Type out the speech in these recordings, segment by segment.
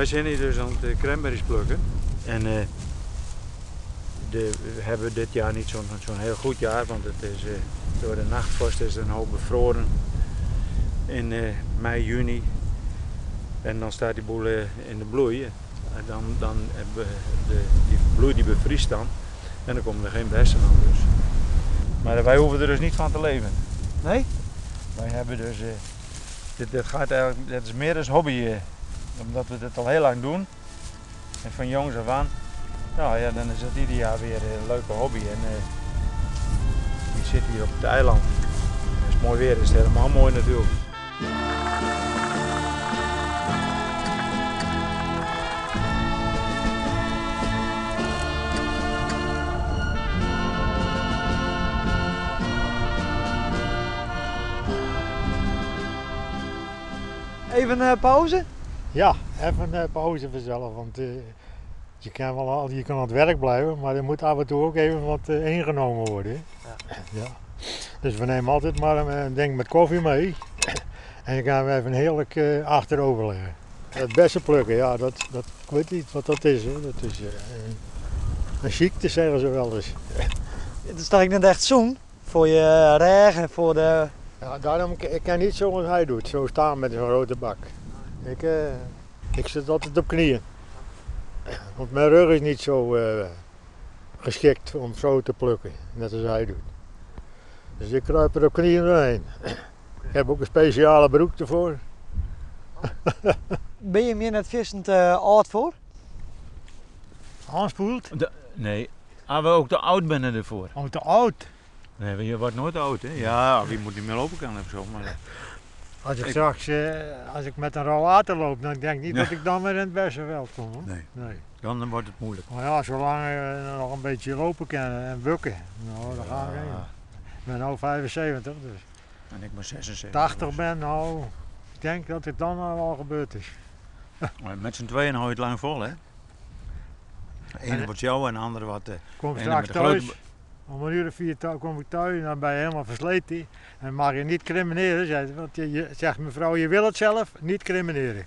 Wij zijn hier dus aan het cranberries plukken. En we hebben dit jaar niet zo'n heel goed jaar, want het is, door de nachtvorst is er een hoop bevroren in mei, juni. En dan staat die boel in de bloei. En dan hebben we die bloei die bevriest dan. En dan komen er geen bessen aan dus. Maar wij hoeven er dus niet van te leven. Nee? Wij hebben dus, dit is meer als hobby, omdat we dit al heel lang doen. En van jongs af aan, nou ja, dan is het ieder jaar weer een leuke hobby. En je zit hier op het eiland. Als het mooi weer is, is het helemaal mooi natuurlijk. Even een pauze? Ja, even een pauze vanzelf, want je kan aan het werk blijven, maar er moet af en toe ook even wat ingenomen worden. Hè? Ja. Dus we nemen altijd maar een ding met koffie mee en dan gaan we even heerlijk achterover liggen. Het bessen plukken, ja, ik weet niet wat dat is. Hè. Dat is een ziekte, zeggen ze wel eens. Het is toch net echt zoen voor je regen, voor de... Ja, daarom ik kan niet zoals hij doet, zo staan met zo'n grote bak. Ik zit altijd op knieën. Want mijn rug is niet zo geschikt om zo te plukken, net als hij doet. Dus ik kruip er op knieën doorheen. Ik heb ook een speciale broek ervoor. Ben je meer net vissen te oud voor? Aanspoelt? Nee, we ook te oud zijn ervoor. Oh, te oud? Nee, je wordt nooit oud, hè? Ja, wie moet niet meer lopen kan of zo. Maar... Als ik met een rollator loop, dan denk ik niet dat ik dan weer in het Bessenveld kom. Hoor. Nee. Dan wordt het moeilijk. Maar ja, zolang je nog een beetje lopen kan en bukken, nou, dan gaan we heen. Ik ben nu 75, dus. En ik ben 76. 80 ben, nou, ik denk dat het dan al gebeurd is. Met z'n tweeën hou je het lang vol, hè? De ene wordt jou en de andere wat... Kom straks thuis, om 1:04 kom ik thuis en dan ben je helemaal versleten. En mag je niet crimineren, want je zegt mevrouw, je wil het zelf, niet crimineren.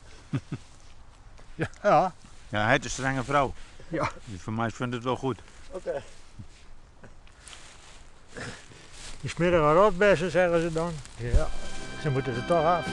Ja. Ja, hij is een strenge vrouw. Ja. Dus voor mij vindt het wel goed. Oké. Die smerige rotbessen, zeggen ze dan. Ja, ze moeten er toch af.